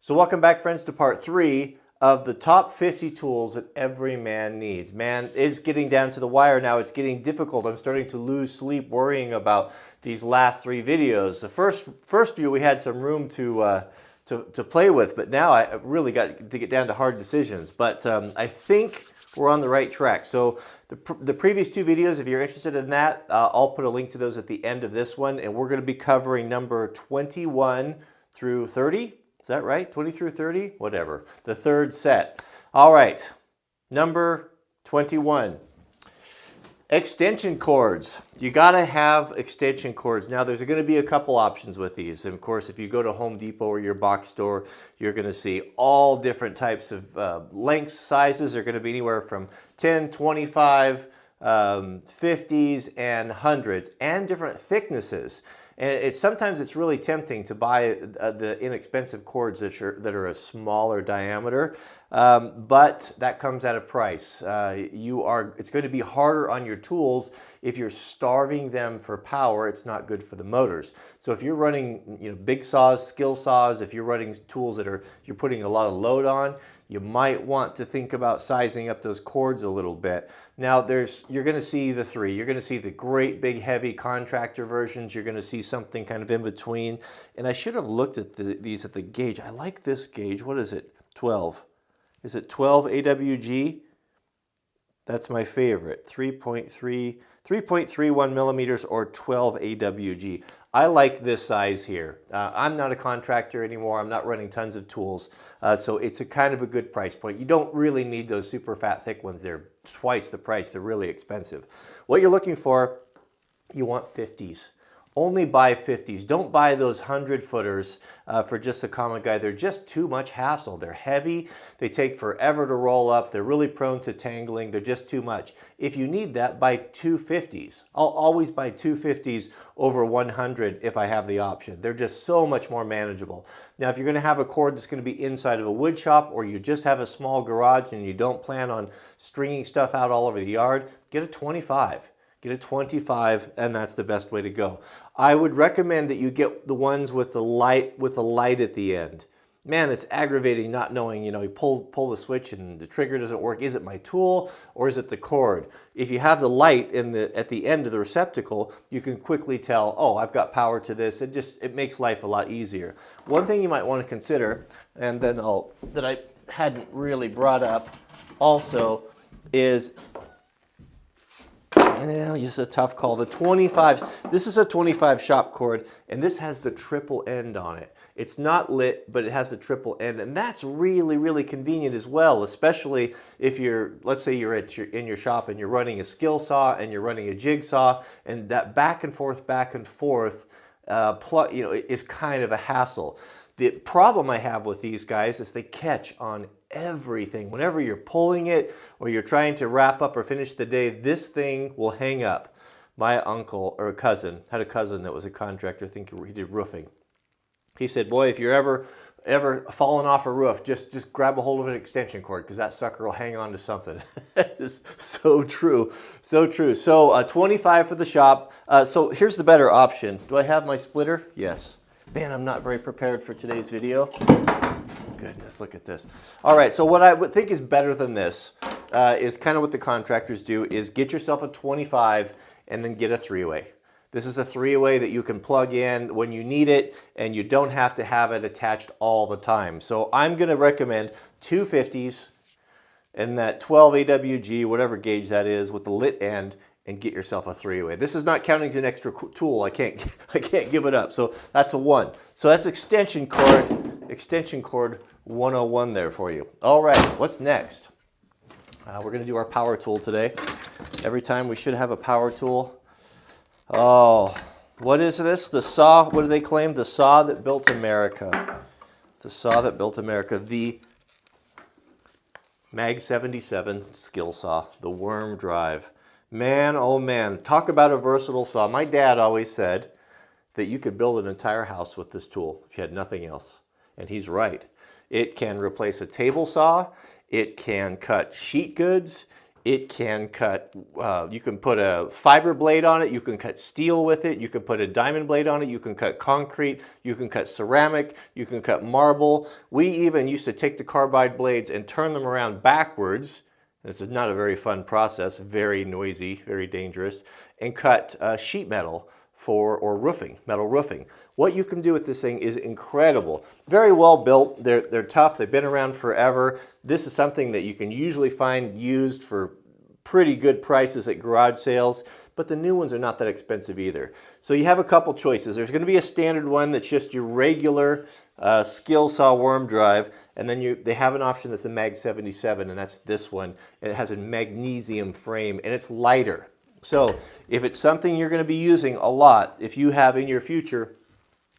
So welcome back, friends, to part 3 of the top 50 tools that every man needs. Man, it's getting down to the wire now. It's getting difficult. I'm starting to lose sleep worrying about these last 3 videos. The first few we had some room to play with, but now I really got to get down to hard decisions. But I think we're on the right track. So the previous 2 videos, if you're interested in that, I'll put a link to those at the end of this one, and we're going to be covering number 21 through 30. Is that right? 20 through 30? Whatever. The third set. All right. Number 21. Extension cords. You got to have extension cords. Now, there's going to be a couple options with these. And of course, if you go to Home Depot or your box store, you're going to see all different types of lengths, sizes. They're going to be anywhere from 10, 25, 50s, and 100s, and different thicknesses. And sometimes it's really tempting to buy the inexpensive cords that are a smaller diameter, but that comes at a price. It's going to be harder on your tools if you're starving them for power. It's not good for the motors. So if you're running, big saws, skill saws, if you're running tools that you're putting a lot of load on, you might want to think about sizing up those cords a little bit. Now you're going to see the 3. You're going to see the great big heavy contractor versions. You're going to see something kind of in between. And I should have looked at these at the gauge. I like this gauge. What is it? 12. Is it 12 AWG? That's my favorite. 3.31 millimeters or 12 AWG. I like this size here. I'm not a contractor anymore. I'm not running tons of tools. So it's a kind of a good price point. You don't really need those super fat thick ones. They're twice the price. They're really expensive. What you're looking for, you want 50s. Only buy 50s. Don't buy those 100-footers for just a common guy. They're just too much hassle. They're heavy. They take forever to roll up. They're really prone to tangling. They're just too much. If you need that, buy 250s. I'll always buy 250s over 100 if I have the option. They're just so much more manageable. Now, if you're going to have a cord that's going to be inside of a wood shop, or you just have a small garage and you don't plan on stringing stuff out all over the yard, get a 25. Get a 25, and that's the best way to go. I would recommend that you get the ones with the light at the end. Man, it's aggravating not knowing, you pull the switch and the trigger doesn't work. Is it my tool or is it the cord? If you have the light at the end of the receptacle, you can quickly tell, oh, I've got power to this. It makes life a lot easier. One thing you might want to consider, and then that I hadn't really brought up also, is, yeah, this is a tough call. The 25s, this is a 25 shop cord, and this has the triple end on it. It's not lit, but it has the triple end, and that's really, really convenient as well, especially if let's say you're in your shop and you're running a skill saw and you're running a jigsaw, and that back and forth, is kind of a hassle. The problem I have with these guys is they catch on everything. Whenever you're pulling it or you're trying to wrap up or finish the day, this thing will hang up. My uncle or cousin had a cousin that was a contractor. I think he did roofing. He said, boy, if you're ever falling off a roof, just grab a hold of an extension cord, because that sucker will hang on to something. It's so true. So true. So 25 for the shop. So here's the better option. Do I have my splitter? Yes. Man, I'm not very prepared for today's video. Goodness, look at this. All right, so what I would think is better than this is kind of what the contractors do, is get yourself a 25 and then get a 3-way. This is a 3-way that you can plug in when you need it, and you don't have to have it attached all the time. So I'm going to recommend 250s and that 12 AWG, whatever gauge that is, with the lit end, and get yourself a 3-way. This is not counting an extra tool. I can't give it up. So that's a 1. So that's extension cord 101 there for you. All right, what's next? We're going to do our power tool today. Every time we should have a power tool. Oh, what is this? The saw, what do they claim? The saw that built America. The saw that built America. The Mag 77 skill saw, the worm drive. Man, oh man, talk about a versatile saw. My dad always said that you could build an entire house with this tool if you had nothing else. And he's right. It can replace a table saw. It can cut sheet goods. It can cut, you can put a fiber blade on it, you can cut steel with it, you can put a diamond blade on it, you can cut concrete, you can cut ceramic, you can cut marble. We even used to take the carbide blades and turn them around backwards. This is not a very fun process, very noisy, very dangerous, and cut sheet metal or roofing, metal roofing. What you can do with this thing is incredible. Very well built, they're tough, they've been around forever. This is something that you can usually find used for pretty good prices at garage sales, but the new ones are not that expensive either. So you have a couple choices. There's going to be a standard one that's just your regular skill saw worm drive, and then they have an option that's a Mag 77, and that's this one. And it has a magnesium frame, and it's lighter. So if it's something you're going to be using a lot, if you have in your future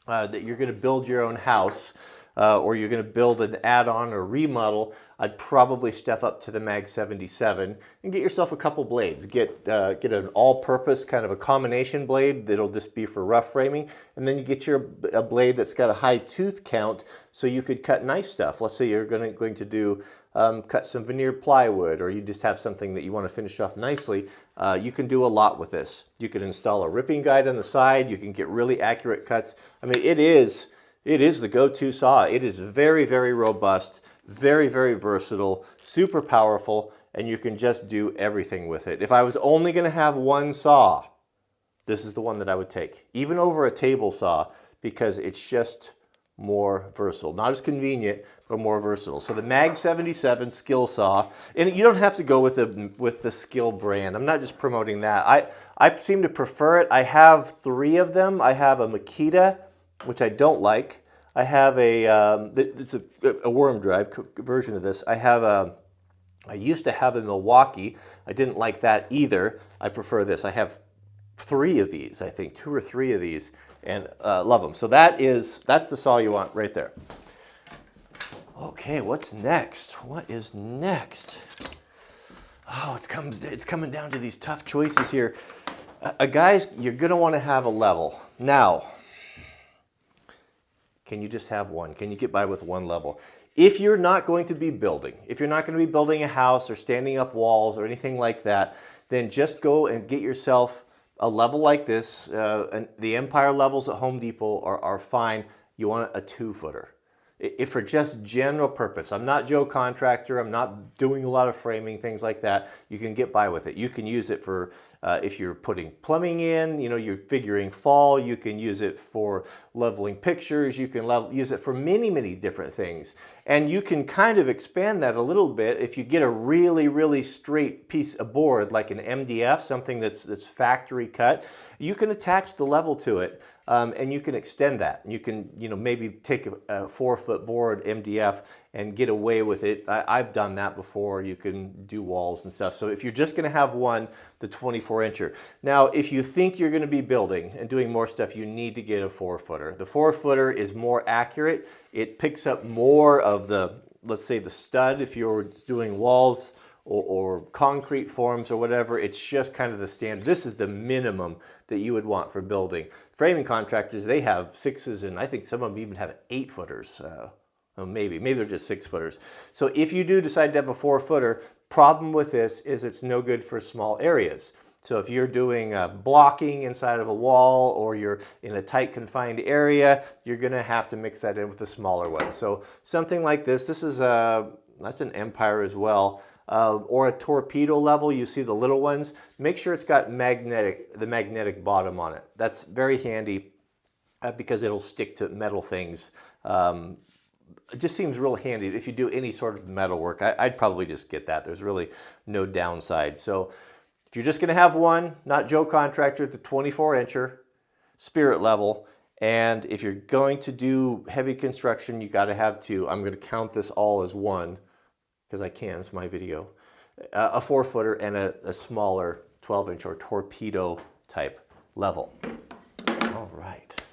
that you're going to build your own house, or you're going to build an add-on or remodel, I'd probably step up to the Mag 77 and get yourself a couple blades. Get an all-purpose kind of a combination blade that'll just be for rough framing, and then you get a blade that's got a high tooth count so you could cut nice stuff. Let's say you're going to do cut some veneer plywood, or you just have something that you want to finish off nicely. You can do a lot with this. You can install a ripping guide on the side. You can get really accurate cuts. I mean, it is the go-to saw. It is very, very robust, very, very versatile, super powerful, and you can just do everything with it. If I was only going to have one saw, this is the one that I would take, even over a table saw, because it's just more versatile. Not as convenient, but more versatile. So the Mag 77 skill saw, and you don't have to go with the Skill brand. I'm not just promoting that. I seem to prefer it. I have 3 of them. I have a Makita, which I don't like. I have it's a worm drive version of this. I used to have a Milwaukee. I didn't like that either. I prefer this. I have 3 of these, I think, 2 or 3 of these, and love them. So that's the saw you want right there. Okay, what's next? What is next? Oh, it's coming down to these tough choices here. Guys, you're gonna want to have a level. Now, can you just have one? Can you get by with one level? If you're not going to be building, if you're not going to be building a house or standing up walls or anything like that, then just go and get yourself a level like this. And the Empire levels at Home Depot are fine. You want a 2-footer. If for just general purpose, I'm not Joe Contractor, I'm not doing a lot of framing, things like that, you can get by with it. You can use it for, if you're putting plumbing in, you're figuring fall, you can use it for leveling pictures, you can use it for many, many different things. And you can kind of expand that a little bit if you get a really, really straight piece of board, like an MDF, something that's factory cut, you can attach the level to it. And you can extend that. You can, maybe take a 4-foot board MDF and get away with it. I've done that before. You can do walls and stuff. So if you're just going to have one, the 24-incher. Now, if you think you're going to be building and doing more stuff, you need to get a 4-footer. The 4-footer is more accurate. It picks up more of let's say the stud if you're doing walls or concrete forms or whatever. It's just kind of the standard. This is the minimum that you would want for building. Framing contractors, they have 6s, and I think some of them even have 8-footers. Maybe they're just 6-footers. So if you do decide to have a 4-footer, problem with this is it's no good for small areas. So if you're doing blocking inside of a wall, or you're in a tight confined area, you're gonna have to mix that in with a smaller one. So something like this is that's an Empire as well. Or a torpedo level, you see the little ones, make sure it's got the magnetic bottom on it. That's very handy because it'll stick to metal things. It just seems real handy if you do any sort of metal work. I'd probably just get that. There's really no downside. So if you're just gonna have one, not Joe Contractor, the 24-incher, spirit level, and if you're going to do heavy construction, you gotta have 2. I'm gonna count this all as 1, because I can, it's my video, a 4-footer and a smaller 12-inch or torpedo type level. All right,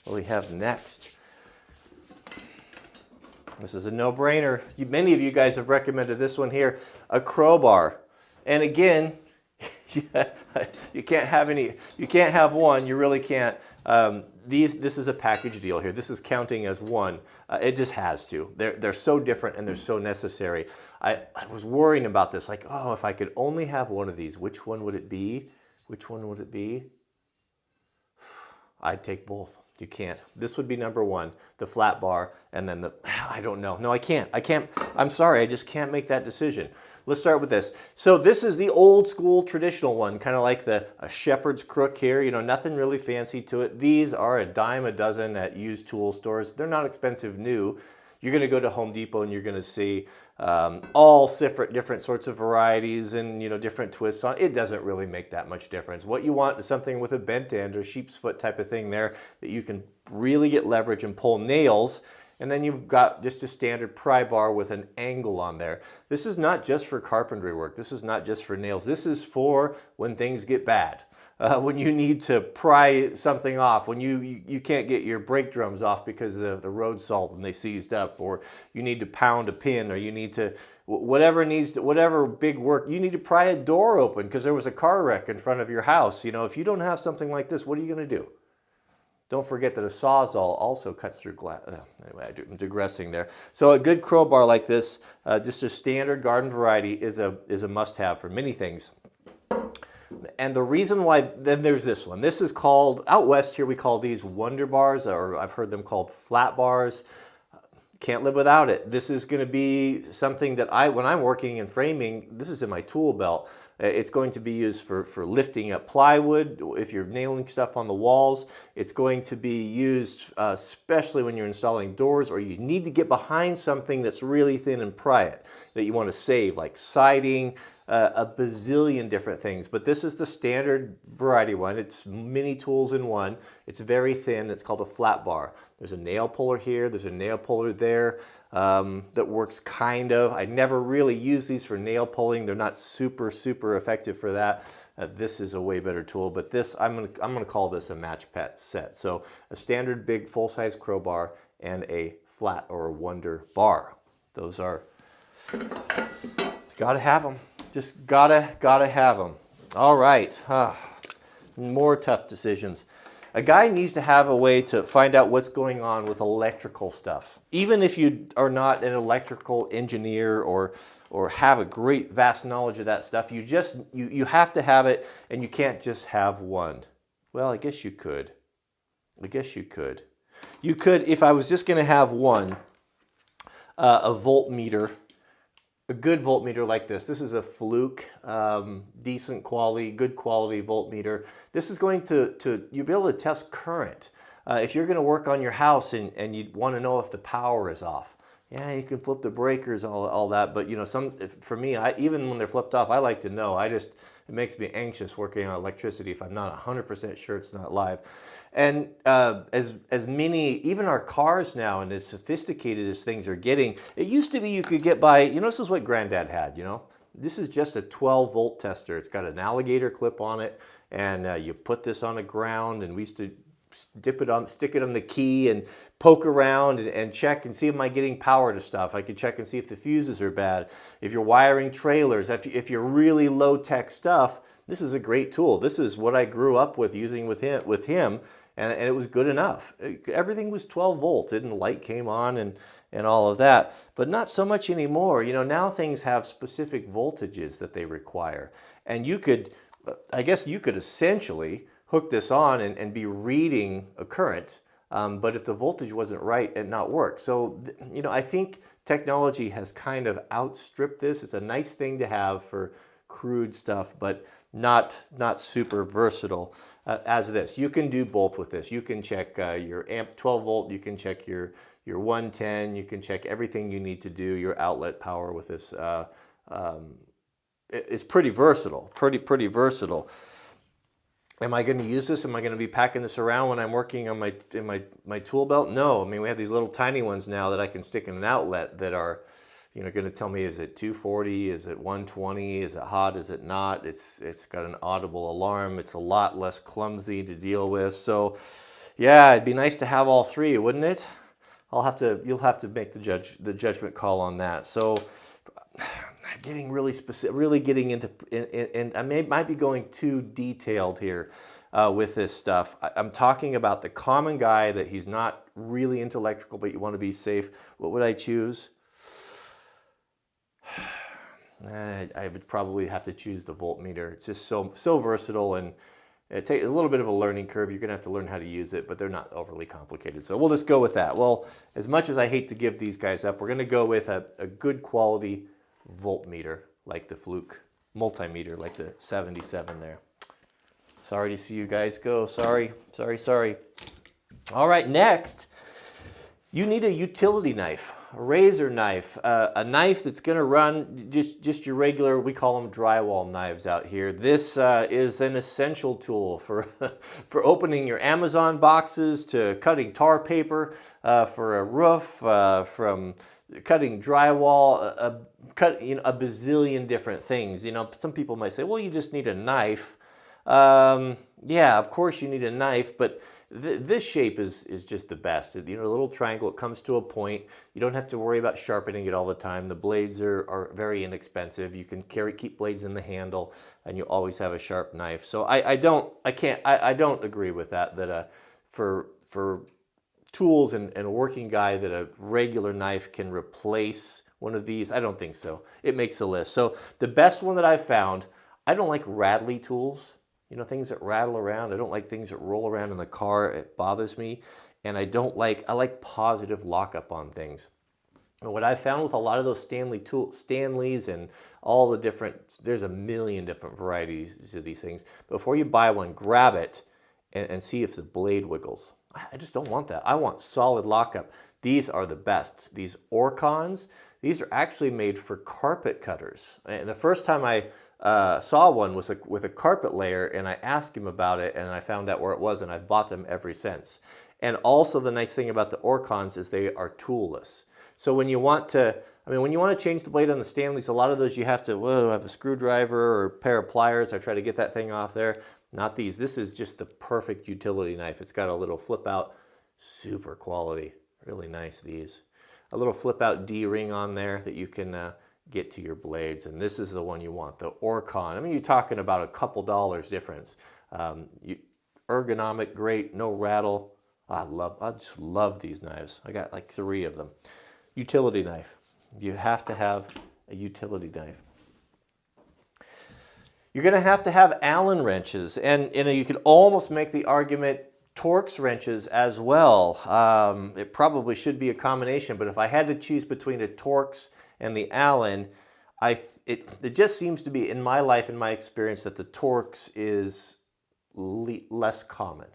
what do we have next? This is a no-brainer. Many of you guys have recommended this one here, a crowbar. And again, you can't have one, you really can't. this is a package deal here. This is counting as one. It just has to. They're so different and they're so necessary. I was worrying about this, like, oh, if I could only have one of these, which one would it be? Which one would it be? I'd take both. You can't. This would be number one, the flat bar, and then I don't know. No, I can't. I'm sorry, I just can't make that decision. Let's start with this. So this is the old school traditional one, kind of like a shepherd's crook here, you know, nothing really fancy to it. These are a dime a dozen at used tool stores. They're not expensive new. You're going to go to Home Depot and you're going to see all different sorts of varieties and, you know, different twists on it. It doesn't really make that much difference. What you want is something with a bent end or sheep's foot type of thing there that you can really get leverage and pull nails. And then you've got just a standard pry bar with an angle on there. This is not just for carpentry work. This is not just for nails. This is for when things get bad. When you need to pry something off, when you can't get your brake drums off because of the road salt and they seized up, or you need to pound a pin, or you need to, whatever big work, you need to pry a door open because there was a car wreck in front of your house. You know, if you don't have something like this, what are you going to do? Don't forget that a Sawzall also cuts through glass. Anyway, I'm digressing there. So a good crowbar like this, just a standard garden variety, is a must-have for many things. And the reason why, then there's this one. This is called, out west here we call these Wonder Bars, or I've heard them called flat bars. Can't live without it. This is going to be something that when I'm working in framing, this is in my tool belt. It's going to be used for lifting up plywood, if you're nailing stuff on the walls. It's going to be used especially when you're installing doors, or you need to get behind something that's really thin and pry it, that you want to save, like siding, a bazillion different things. But this is the standard variety one. It's many tools in one. It's very thin. It's called a flat bar. There's a nail puller here. There's a nail puller there that works kind of. I never really use these for nail pulling. They're not super effective for that. This is a way better tool, but this, I'm gonna call this a match pet set. So a standard big full-size crowbar and a flat or a Wonder bar. Those are, gotta have them. Just gotta have them. All right, more tough decisions. A guy needs to have a way to find out what's going on with electrical stuff. Even if you are not an electrical engineer or have a great vast knowledge of that stuff, you have to have it, and you can't just have one. Well, I guess you could. You could, if I was just gonna have one, a voltmeter. A good voltmeter like this. This is a Fluke, decent quality, good quality voltmeter. This is going you'll be able to test current. If you're going to work on your house and you want to know if the power is off, yeah, you can flip the breakers and all that. But you know, for me, even when they're flipped off, I like to know. It makes me anxious working on electricity if I'm not 100% sure it's not live. And as many, even our cars now, and as sophisticated as things are getting, it used to be you could get by, you know, this is what Granddad had, you know. This is just a 12-volt tester. It's got an alligator clip on it, and you put this on the ground, and we used to stick it on the key and poke around and check and see, am I getting power to stuff? I could check and see if the fuses are bad. If you're wiring trailers, if you're really low-tech stuff, this is a great tool. This is what I grew up with using with him. And it was good enough. Everything was 12 volts, and the light came on and all of that. But not so much anymore. You know, now things have specific voltages that they require. And I guess you could essentially hook this on and be reading a current, but if the voltage wasn't right, it not work. So, you know, I think technology has kind of outstripped this. It's a nice thing to have for crude stuff, but not super versatile as this. You can do both with this. You can check your amp 12 volt, you can check your 110, you can check everything you need to do, your outlet power with this. It's pretty versatile, pretty versatile. Am I going to use this? Am I going to be packing this around when I'm working on my tool belt? No. I mean, we have these little tiny ones now that I can stick in an outlet that are, you know, going to tell me, is it 240? Is it 120? Is it hot? Is it not? It's got an audible alarm. It's a lot less clumsy to deal with. So, yeah, it'd be nice to have all three, wouldn't it? You'll have to make the judgment call on that. So, getting really specific, really getting into, and I might be going too detailed here. with this stuff. I'm talking about the common guy that he's not really into electrical, but you want to be safe. What would I choose? I would probably have to choose the voltmeter. It's just so versatile, and it takes a little bit of a learning curve. You're going to have to learn how to use it, but they're not overly complicated. So we'll just go with that. Well, as much as I hate to give these guys up, we're going to go with a good quality voltmeter like the Fluke, multimeter like the 77 there. Sorry to see you guys go. Sorry. All right, next, you need a utility knife, a razor knife, a knife that's going to run just your regular, we call them drywall knives out here. This is an essential tool for, for opening your Amazon boxes, to cutting tar paper for a roof, from cutting drywall, a bazillion different things. You know, some people might say, well, you just need a knife. Yeah, of course you need a knife, but this shape is just the best. You know, the little triangle, it comes to a point. You don't have to worry about sharpening it all the time. The blades are very inexpensive. You can keep blades in the handle, and you always have a sharp knife. So I don't agree with that for tools and a working guy, that a regular knife can replace one of these. I don't think so. It makes a list. So the best one that I've found, I don't like rattly tools. You know, things that rattle around. I don't like things that roll around in the car. It bothers me. And I like positive lockup on things. And what I found with a lot of those Stanleys and all the different, there's a million different varieties of these things. Before you buy one, grab it and see if the blade wiggles. I just don't want that. I want solid lockup. These are the best. These Orcons, these are actually made for carpet cutters. And the first time I saw one was with a carpet layer, and I asked him about it, and I found out where it was, and I've bought them ever since. And also the nice thing about the Orcons is they are toolless. So when you want to, when you want to change the blade on the Stanleys, a lot of those you have to have a screwdriver or a pair of pliers. I try to get that thing off there. Not these. This is just the perfect utility knife. It's got a little flip out, super quality, really nice these. A little flip out D-ring on there that you can get to your blades, and this is the one you want, the Orcon. You're talking about a couple dollars difference. Ergonomic, great, no rattle. I just love these knives. I got like 3 of them. Utility knife. You have to have a utility knife. You're going to have Allen wrenches, and you could almost make the argument Torx wrenches as well. It probably should be a combination, but if I had to choose between a Torx and the Allen, it just seems to be, in my life, in my experience, that the Torx is less common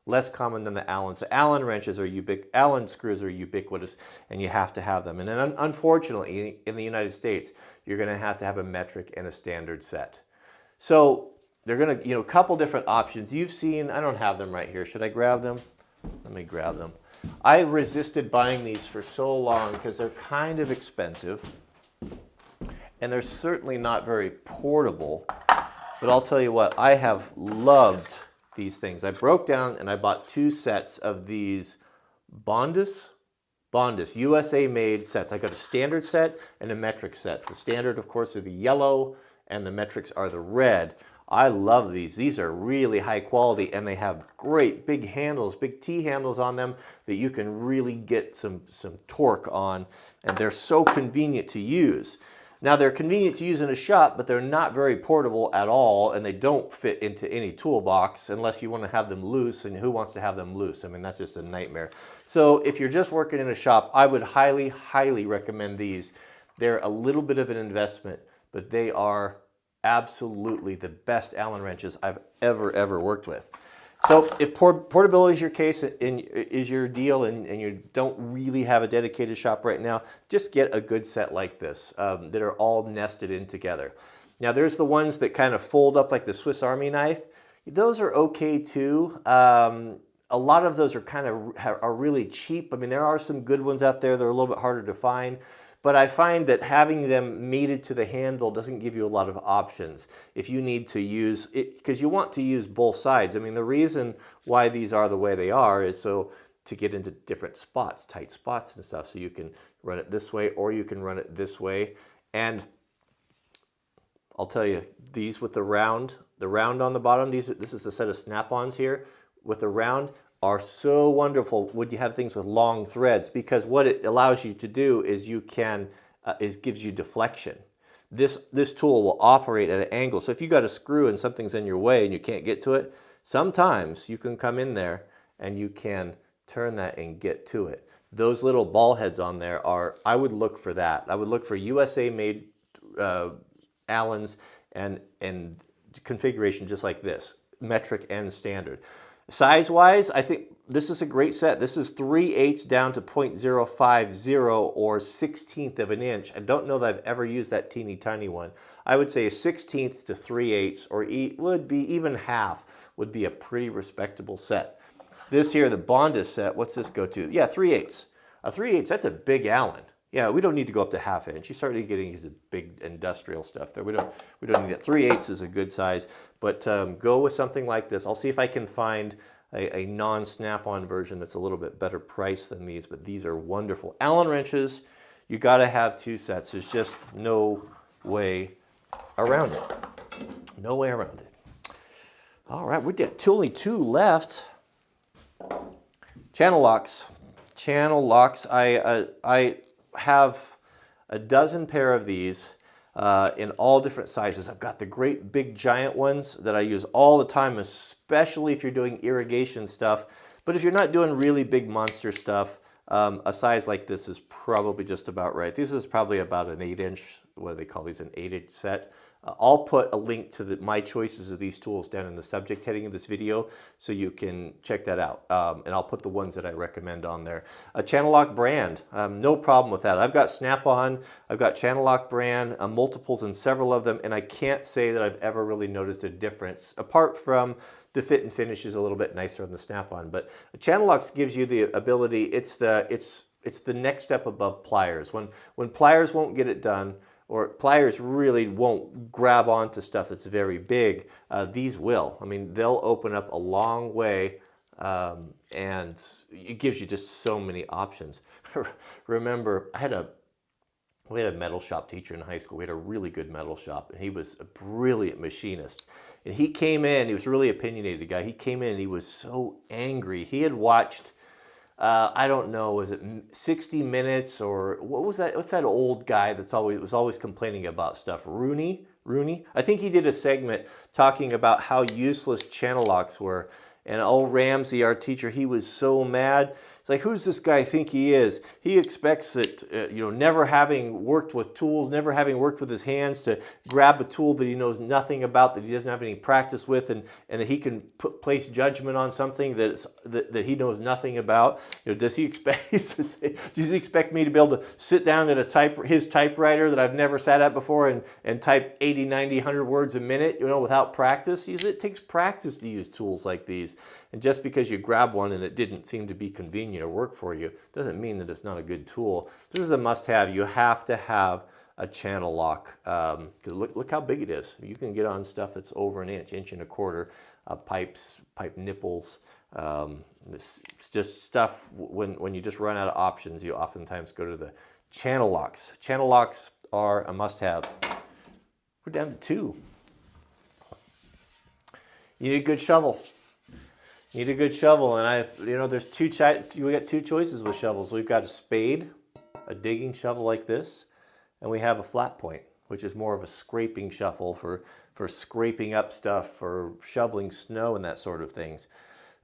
than the Allens. The Allen wrenches are Allen screws are ubiquitous, and you have to have them. And then unfortunately, in the United States, you're going to have a metric and a standard set. So they're going to, a couple different options. You've seen, I don't have them right here. Should I grab them? Let me grab them. I resisted buying these for so long because they're kind of expensive, and they're certainly not very portable. But I'll tell you what, I have loved these things. I broke down and I bought 2 sets of these Bondus USA made sets. I got a standard set and a metric set. The standard, of course, are the yellow, and the metrics are the red. I love these. These are really high quality, and they have great big handles, big T handles on them that you can really get some torque on, and they're so convenient to use. Now, they're convenient to use in a shop, but they're not very portable at all, and they don't fit into any toolbox unless you want to have them loose, and who wants to have them loose? That's just a nightmare. So if you're just working in a shop, I would highly, highly recommend these. They're a little bit of an investment, but they are absolutely the best Allen wrenches I've ever worked with. So if portability is your case and is your deal, and you don't really have a dedicated shop right now, just get a good set like this that are all nested in together. Now there's the ones that kind of fold up like the Swiss Army knife. Those are okay too. A lot of those are really cheap. There are some good ones out there that are a little bit harder to find. But I find that having them mated to the handle doesn't give you a lot of options. If you need to use it, because you want to use both sides. The reason why these are the way they are is so to get into different spots, tight spots and stuff. So you can run it this way, or you can run it this way. And I'll tell you, these with the round the round on the bottom, this is a set of snap-ons here with the round, are so wonderful when you have things with long threads, because what it allows you to do is you can, gives you deflection. This tool will operate at an angle. So if you got a screw and something's in your way and you can't get to it, sometimes you can come in there and you can turn that and get to it. Those little ball heads on there are, I would look for that. I would look for USA made Allens and configuration just like this, metric and standard. Size-wise, I think this is a great set. This is 3/8 down to 0.050 or 1/16 of an inch. I don't know that I've ever used that teeny tiny one. I would say a 1/16 to 3/8 or would be even half would be a pretty respectable set. This here, the Bondus set, what's this go to? Yeah, 3/8. A 3/8, that's a big Allen. Yeah, we don't need to go up to 1/2 inch. You start getting into big industrial stuff there. We don't need that. 3/8 is a good size, but go with something like this. I'll see if I can find a non-snap-on version that's a little bit better priced than these, but these are wonderful. Allen wrenches, you got to have 2 sets. There's just no way around it. No way around it. All right, we got only 2 left. Channel locks. Channel locks. I have a dozen pair of these in all different sizes. I've got the great big giant ones that I use all the time, especially if you're doing irrigation stuff. But if you're not doing really big monster stuff, a size like this is probably just about right. This is probably about an 8-inch, what do they call these, an 8-inch set. I'll put a link to my choices of these tools down in the subject heading of this video so you can check that out. And I'll put the ones that I recommend on there. A Channel Lock brand, no problem with that. I've got Snap-on, I've got Channel Lock brand, multiples in several of them, and I can't say that I've ever really noticed a difference, apart from the fit and finish is a little bit nicer on the Snap-on. But Channel Locks gives you the ability, it's the next step above pliers. When pliers won't get it done, or pliers really won't grab onto stuff that's very big, these will. I mean, they'll open up a long way, and it gives you just so many options. Remember, we had a metal shop teacher in high school. We had a really good metal shop, and he was a brilliant machinist. And he came in, he was a really opinionated guy. He came in and he was so angry. He had watched, I don't know, was it 60 Minutes or what was that? What's that old guy that's was always complaining about stuff? Rooney? I think he did a segment talking about how useless channel locks were. And old Ramsey, our teacher, he was so mad. It's like, who's this guy think he is? He expects that, never having worked with tools, never having worked with his hands, to grab a tool that he knows nothing about, that he doesn't have any practice with, and that he can place judgment on something that he knows nothing about. Does he expect me to be able to sit down at his typewriter that I've never sat at before and type 80, 90, 100 words a minute, without practice? It takes practice to use tools like these. And just because you grab one and it didn't seem to be convenient or work for you, doesn't mean that it's not a good tool. This is a must-have. You have to have a channel lock. Look how big it is. You can get on stuff that's over an inch, 1.25 inch, pipes, pipe nipples. It's just stuff, when you just run out of options, you oftentimes go to the channel locks. Channel locks are a must-have. We're down to 2. You need a good shovel. Need a good shovel, and there's we got 2 choices with shovels. We've got a spade, a digging shovel like this, and we have a flat point, which is more of a scraping shovel for scraping up stuff, for shoveling snow and that sort of things.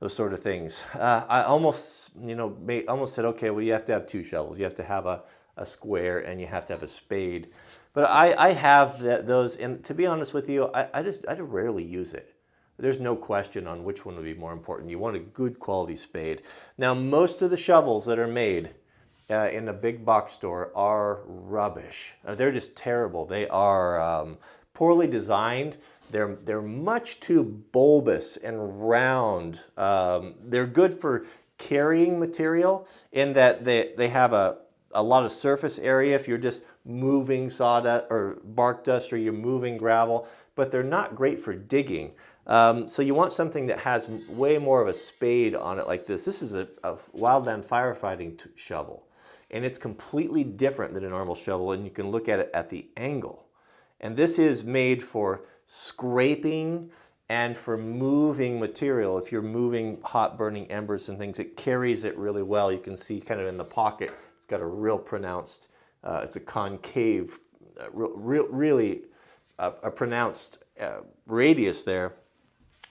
Those sort of things. I almost said, okay, well, you have to have 2 shovels. You have to have a square and you have to have a spade. But I have those, and to be honest with you, I rarely use it. There's no question on which one would be more important. You want a good quality spade. Now, most of the shovels that are made in a big box store are rubbish. They're just terrible. They are poorly designed. They're much too bulbous and round. They're good for carrying material in that they have a lot of surface area if you're just moving sawdust or bark dust, or you're moving gravel, but they're not great for digging. So you want something that has way more of a spade on it like this. This is a wildland firefighting shovel, and it's completely different than a normal shovel, and you can look at it at the angle. And this is made for scraping and for moving material. If you're moving hot burning embers and things, it carries it really well. You can see kind of in the pocket, it's got a real pronounced, it's a concave, really a pronounced radius there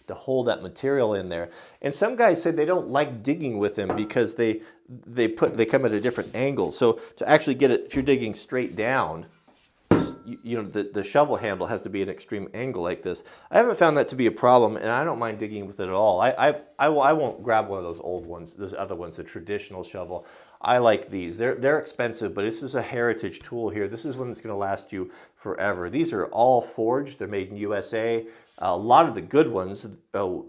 to hold that material in there. And some guys said they don't like digging with them because they come at a different angle. So to actually get it, if you're digging straight down, you know, the shovel handle has to be an extreme angle like this. I haven't found that to be a problem, and I don't mind digging with it at all. I won't grab one of those old ones, those other ones, the traditional shovel. I like these. They're expensive, but this is a heritage tool here. This is one that's going to last you forever. These are all forged. They're made in USA. A lot of the good ones,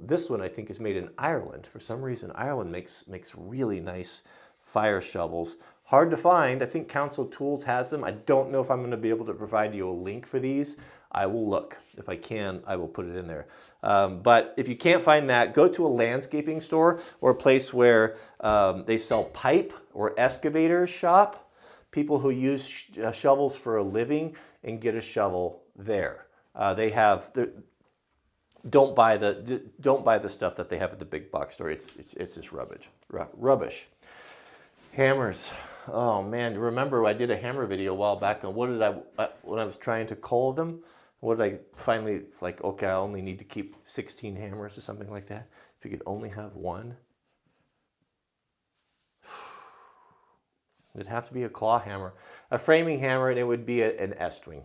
this one I think is made in Ireland. For some reason, Ireland makes really nice fire shovels. Hard to find. I think Council Tools has them. I don't know if I'm going to be able to provide you a link for these. I will look. If I can, I will put it in there. But if you can't find that, go to a landscaping store or a place where they sell pipe or excavators shop. People who use shovels for a living, and get a shovel there. They have. Don't buy the stuff that they have at the big box store. It's just rubbish. Hammers. Oh man, remember I did a hammer video a while back, and what did when I was trying to cull them, what did I finally, like, okay, I only need to keep 16 hammers or something like that. If you could only have one. It'd have to be a claw hammer. A framing hammer, and it would be an Estwing.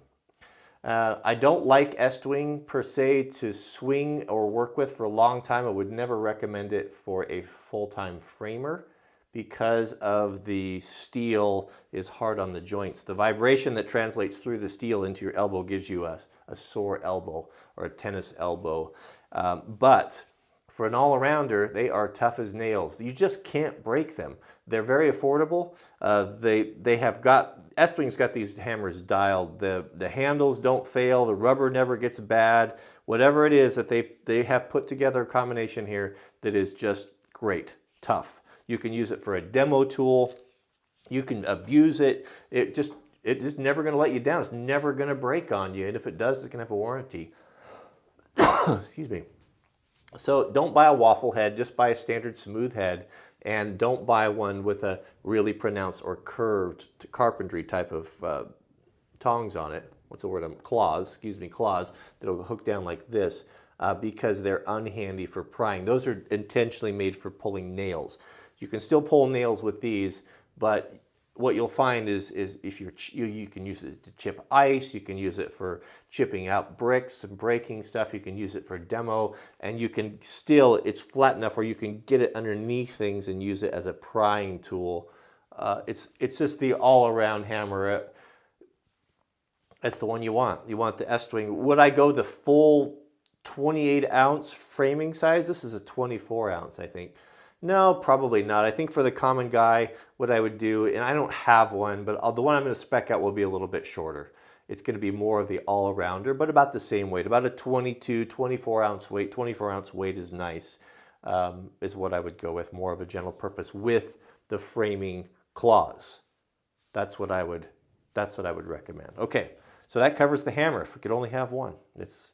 I don't like Estwing per se to swing or work with for a long time. I would never recommend it for a full-time framer because of the steel is hard on the joints. The vibration that translates through the steel into your elbow gives you a sore elbow or a tennis elbow. But for an all-arounder, they are tough as nails. You just can't break them. They're very affordable. Estwing's got these hammers dialed. The handles don't fail. The rubber never gets bad. Whatever it is that they have put together a combination here that is just great, tough. You can use it for a demo tool. You can abuse it. It's just never going to let you down. It's never going to break on you. And if it does, it's going to have a warranty. Excuse me. So don't buy a waffle head. Just buy a standard smooth head. And don't buy one with a really pronounced or curved carpentry type of tongs on it. What's the word? Claws that'll hook down like this because they're unhandy for prying. Those are intentionally made for pulling nails. You can still pull nails with these, but what you'll find is if you can use it to chip ice, you can use it for chipping out bricks and breaking stuff, you can use it for demo, and you can still, it's flat enough where you can get it underneath things and use it as a prying tool. It's just the all-around hammer. That's the one you want. You want the Estwing. Would I go the full 28-ounce framing size? This is a 24-ounce, I think. No, probably not. I think for the common guy, what I would do, and I don't have one, but the one I'm going to spec out will be a little bit shorter. It's going to be more of the all-arounder, but about the same weight, about a 22, 24-ounce weight. 24-ounce weight is nice, is what I would go with, more of a general purpose with the framing claws. That's what I would recommend. Okay, so that covers the hammer. If we could only have one, it's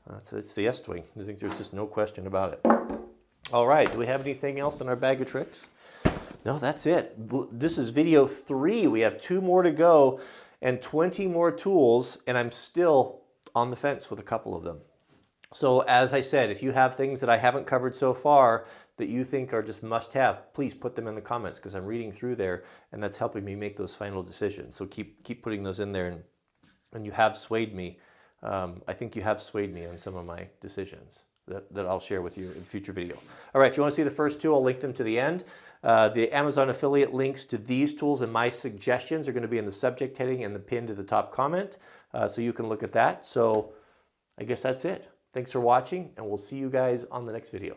the Estwing. I think there's just no question about it. All right, do we have anything else in our bag of tricks? No, that's it. This is video 3. We have 2 more to go and 20 more tools, and I'm still on the fence with a couple of them. So as I said, if you have things that I haven't covered so far that you think are just must-have, please put them in the comments because I'm reading through there, and that's helping me make those final decisions. So keep putting those in there, and you have swayed me. I think you have swayed me on some of my decisions that I'll share with you in a future video. All right, if you want to see the first 2, I'll link them to the end. The Amazon affiliate links to these tools and my suggestions are going to be in the subject heading and the pin to the top comment, so you can look at that. So I guess that's it. Thanks for watching, and we'll see you guys on the next video.